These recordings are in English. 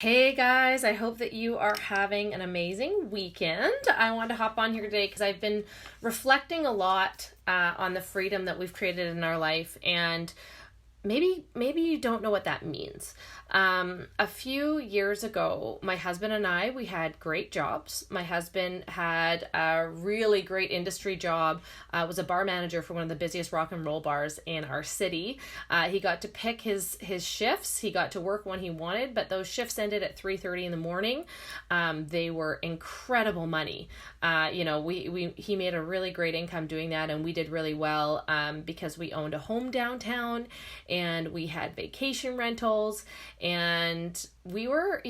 Hey guys, I hope that you are having an amazing weekend. I wanted to hop on here today because I've been reflecting a lot on the freedom that we've created in our life, and maybe you don't know what that means. A few years ago, my husband and I, we had great jobs. My husband had a really great industry job, was a bar manager for one of the busiest rock and roll bars in our city. He got to pick his shifts. He got to work when he wanted, but those shifts ended at 3:30 in the morning. They were incredible money. He made a really great income doing that, and we did really well because we owned a home downtown, and we had vacation rentals, and we were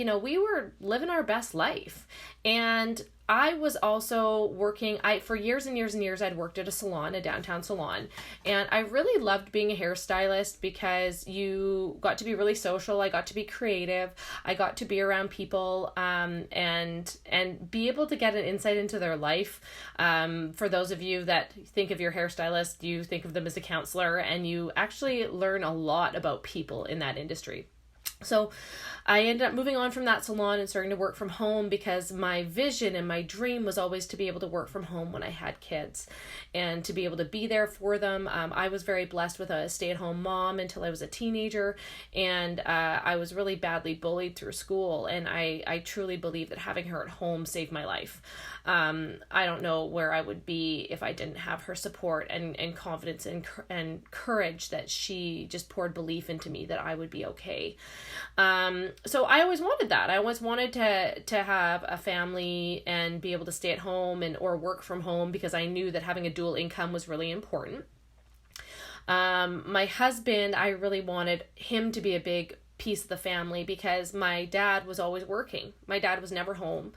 living our best life. And I was also working, for years and years and years, I'd worked at a salon, a downtown salon, and I really loved being a hairstylist because you got to be really social. I got to be creative. I got to be around people, and be able to get an insight into their life. For those of you that think of your hairstylist, you think of them as a counselor, and you actually learn a lot about people in that industry. So I ended up moving on from that salon and starting to work from home because my vision and my dream was always to be able to work from home when I had kids and to be able to be there for them. I was very blessed with a stay-at-home mom until I was a teenager, and I was really badly bullied through school, and I truly believe that having her at home saved my life. I don't know where I would be if I didn't have her support and confidence and courage that she just poured belief into me that I would be okay. So I always wanted that. I always wanted to have a family and be able to stay at home or work from home because I knew that having a dual income was really important. My husband, I really wanted him to be a big piece of the family because my dad was always working. My dad was never home.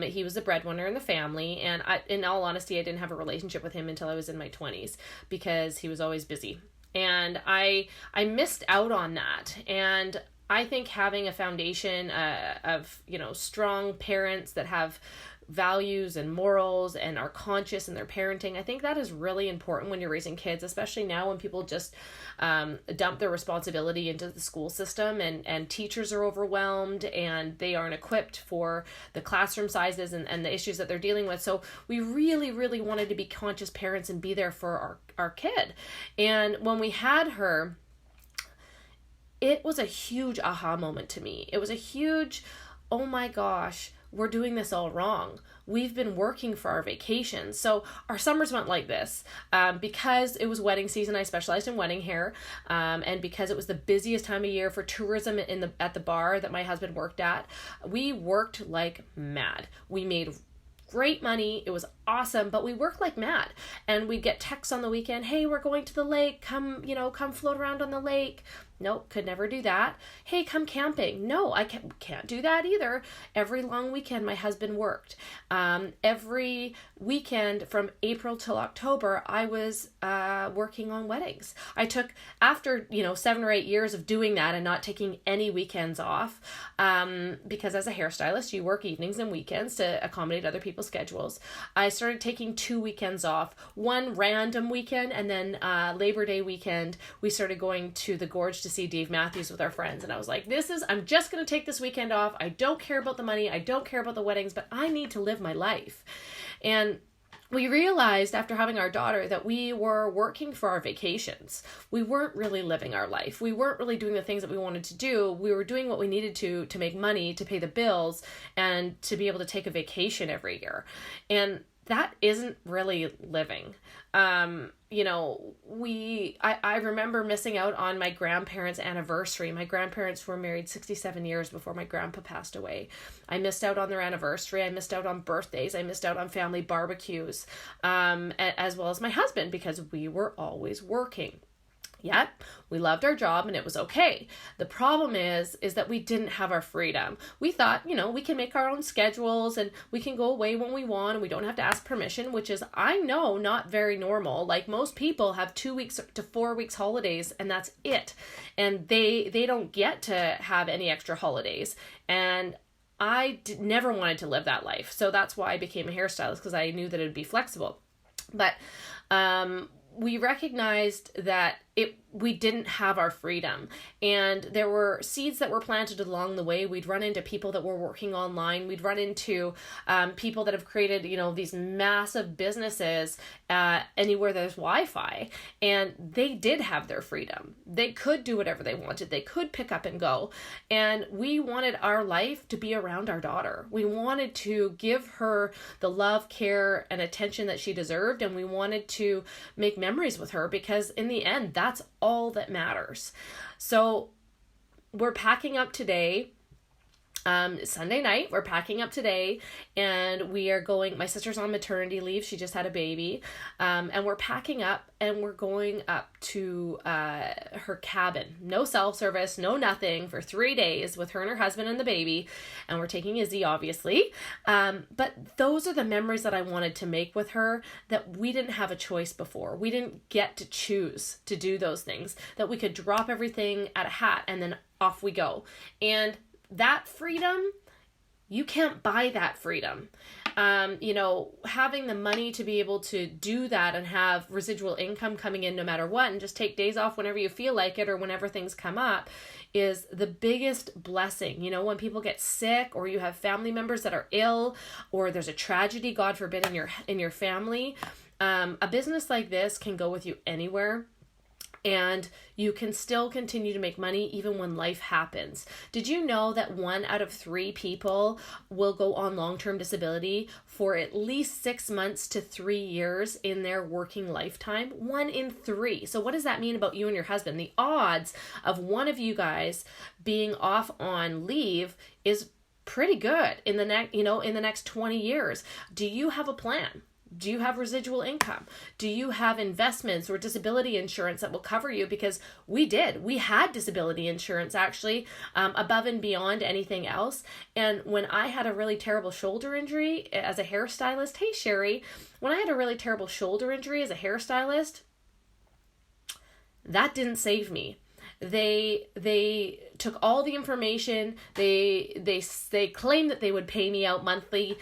He was the breadwinner in the family, and in all honesty, I didn't have a relationship with him until I was in my 20s because he was always busy. And I missed out on that. And I think having a foundation of strong parents that have values and morals and are conscious in their parenting, I think that is really important when you're raising kids, especially now when people just dump their responsibility into the school system, and teachers are overwhelmed and they aren't equipped for the classroom sizes and the issues that they're dealing with. So we really, really wanted to be conscious parents and be there for our kid. And when we had her, it was a huge aha moment to me. It was a huge, oh my gosh, we're doing this all wrong. We've been working for our vacations. So our summers went like this. Because it was wedding season, I specialized in wedding hair. And because it was the busiest time of year for tourism at the bar that my husband worked at, we worked like mad. We made great money. It was awesome, but we worked like mad. And we'd get texts on the weekend, hey, we're going to the lake. Come float around on the lake. Nope, could never do that. Hey, come camping. No, I can't do that either. Every long weekend my husband worked. Every weekend from April till October, I was working on weddings. I took, after 7 or 8 years of doing that and not taking any weekends off, because as a hairstylist, you work evenings and weekends to accommodate other people's schedules. I started taking 2 weekends off, one random weekend, and then Labor Day weekend, we started going to the Gorge to see Dave Matthews with our friends. And I was like, I'm just going to take this weekend off. I don't care about the money. I don't care about the weddings, but I need to live my life. And we realized after having our daughter that we were working for our vacations. We weren't really living our life. We weren't really doing the things that we wanted to do. We were doing what we needed to make money, to pay the bills, and to be able to take a vacation every year. And that isn't really living. I remember missing out on my grandparents' anniversary. My grandparents were married 67 years before my grandpa passed away. I missed out on their anniversary. I missed out on birthdays. I missed out on family barbecues, as well as my husband, because we were always working. Yet, we loved our job and it was okay. The problem is that we didn't have our freedom. We thought, we can make our own schedules and we can go away when we want and we don't have to ask permission, which is, I know, not very normal. Like, most people have 2 weeks to 4 weeks holidays and that's it. And they don't get to have any extra holidays. And I never wanted to live that life. So that's why I became a hairstylist, because I knew that it would be flexible. But we recognized that we didn't have our freedom, and there were seeds that were planted along the way. We'd run into people that were working online. We'd run into people that have created, these massive businesses anywhere there's Wi-Fi, and they did have their freedom. They could do whatever they wanted. They could pick up and go, and we wanted our life to be around our daughter. We wanted to give her the love, care, and attention that she deserved, and we wanted to make memories with her, because in the end, that's all that matters. So we're packing up today. Sunday night, we're packing up today, and we are going, my sister's on maternity leave. She just had a baby. And we're packing up, and we're going up to her cabin. No cell service, no nothing, for 3 days with her and her husband and the baby. And we're taking Izzy, obviously. But those are the memories that I wanted to make with her, that we didn't have a choice before. We didn't get to choose to do those things, that we could drop everything at a hat and then off we go. And that freedom, you can't buy that freedom. Having the money to be able to do that and have residual income coming in no matter what, and just take days off whenever you feel like it or whenever things come up, is the biggest blessing. When people get sick, or you have family members that are ill, or there's a tragedy, God forbid, in your family, a business like this can go with you anywhere. And you can still continue to make money even when life happens. Did you know that 1 out of 3 people will go on long-term disability for at least 6 months to 3 years in their working lifetime? 1 in 3. So what does that mean about you and your husband? The odds of one of you guys being off on leave is pretty good in the next 20 years. Do you have a plan? Do you have residual income? Do you have investments or disability insurance that will cover you? Because we had disability insurance actually, above and beyond anything else. And when I had a really terrible shoulder injury as a hairstylist, hey Sherry, when I had a really terrible shoulder injury as a hairstylist, that didn't save me. They took all the information. They claimed that they would pay me out monthly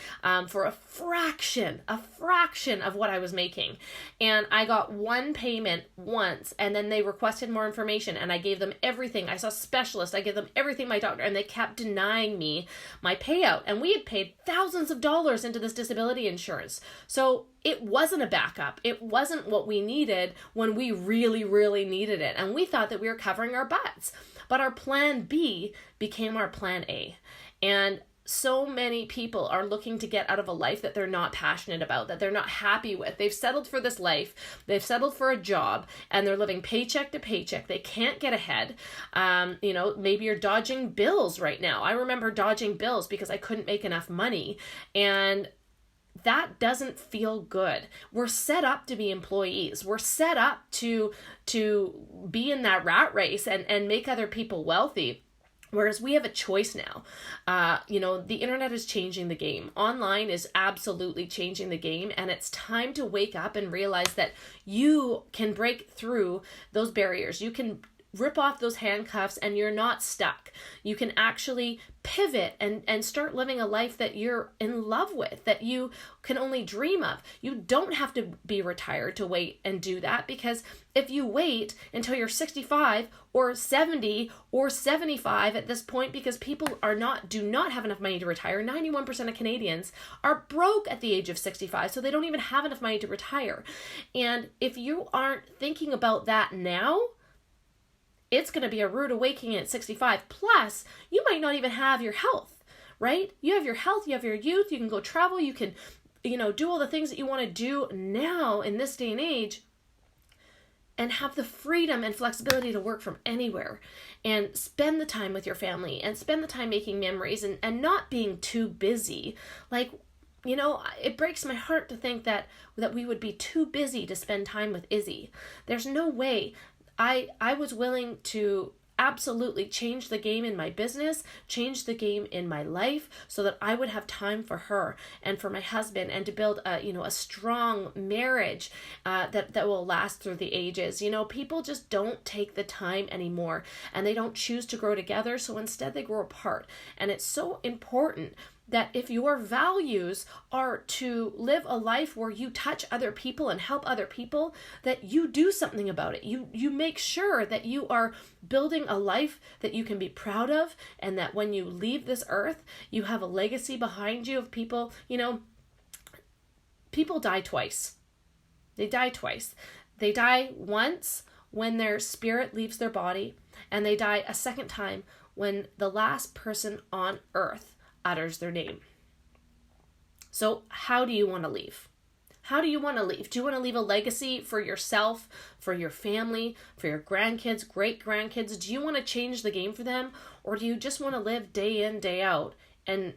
for a fraction of what I was making. And I got one payment once, and then they requested more information, and I gave them everything. I saw specialists. I gave them everything, my doctor, and they kept denying me my payout. And we had paid thousands of dollars into this disability insurance. So it wasn't a backup. It wasn't what we needed when we really, really needed it. And we thought that we were covering our butts. But our plan B became our plan A. And so many people are looking to get out of a life that they're not passionate about, that they're not happy with. They've settled for this life. They've settled for a job, and they're living paycheck to paycheck. They can't get ahead. Maybe you're dodging bills right now. I remember dodging bills because I couldn't make enough money. And that doesn't feel good. We're set up to be employees. We're set up to be in that rat race and make other people wealthy. Whereas we have a choice now. The internet is changing the game. Online is absolutely changing the game. And it's time to wake up and realize that you can break through those barriers. You can rip off those handcuffs, and you're not stuck. You can actually pivot and start living a life that you're in love with, that you can only dream of. You don't have to be retired to wait and do that, because if you wait until you're 65 or 70 or 75 at this point, because people do not have enough money to retire. 91% of Canadians are broke at the age of 65, so they don't even have enough money to retire. And if you aren't thinking about that now, it's going to be a rude awakening at 65. Plus, you might not even have your health, right? You have your health, you have your youth, you can go travel, you can, do all the things that you want to do now in this day and age, and have the freedom and flexibility to work from anywhere and spend the time with your family and spend the time making memories and not being too busy. It breaks my heart to think that we would be too busy to spend time with Izzy. There's no way. I was willing to absolutely change the game in my business, change the game in my life, so that I would have time for her and for my husband, and to build a strong marriage that will last through the ages. People just don't take the time anymore, and they don't choose to grow together, so instead they grow apart. And it's so important that if your values are to live a life where you touch other people and help other people, that you do something about it. You make sure that you are building a life that you can be proud of, and that when you leave this earth, you have a legacy behind you of people. People die twice. They die twice. They die once when their spirit leaves their body, and they die a second time when the last person on earth utters their name. So how do you want to leave? How do you want to leave? Do you want to leave a legacy for yourself, for your family, for your grandkids, great-grandkids? Do you want to change the game for them? Or do you just want to live day in, day out and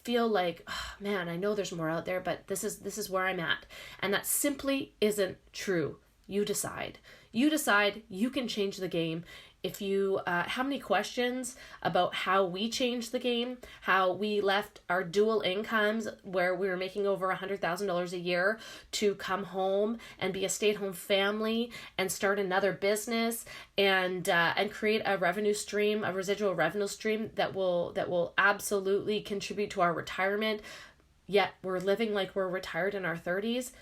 feel like, oh, man, I know there's more out there, but this is where I'm at. And that simply isn't true. You decide. You decide. You can change the game. If you have any questions about how we changed the game, how we left our dual incomes where we were making over $100,000 a year to come home and be a stay-at-home family and start another business and create a revenue stream, a residual revenue stream that will absolutely contribute to our retirement, yet we're living like we're retired in our 30s,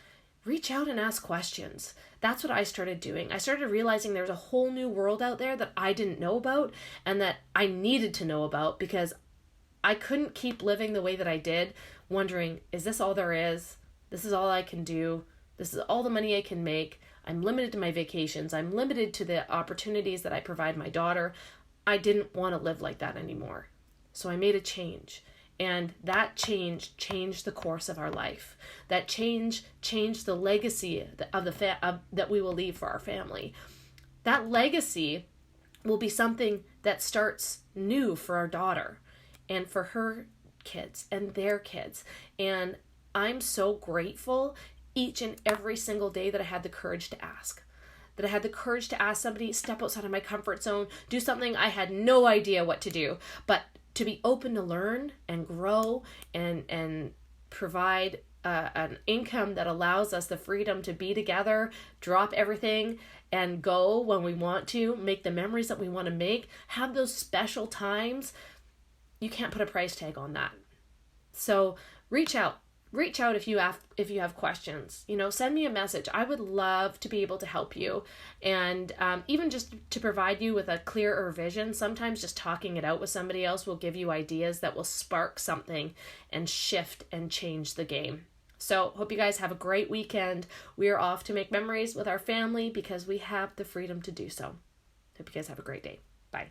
reach out and ask questions. That's what I started doing. I started realizing there's a whole new world out there that I didn't know about and that I needed to know about, because I couldn't keep living the way that I did, wondering, is this all there is? This is all I can do. This is all the money I can make. I'm limited to my vacations. I'm limited to the opportunities that I provide my daughter. I didn't want to live like that anymore. So I made a change. And that change changed the course of our life. That change changed the legacy of that we will leave for our family. That legacy will be something that starts new for our daughter and for her kids and their kids. And I'm so grateful each and every single day that I had the courage to ask. That I had the courage to ask somebody, step outside of my comfort zone, do something I had no idea what to do, but to be open to learn and grow and provide an income that allows us the freedom to be together, drop everything and go when we want to, make the memories that we want to make, have those special times. You can't put a price tag on that. So reach out if you have questions. Send me a message. I would love to be able to help you, and even just to provide you with a clearer vision. Sometimes just talking it out with somebody else will give you ideas that will spark something and shift and change the game. So hope you guys have a great weekend. We are off to make memories with our family because we have the freedom to do so. Hope you guys have a great day. Bye.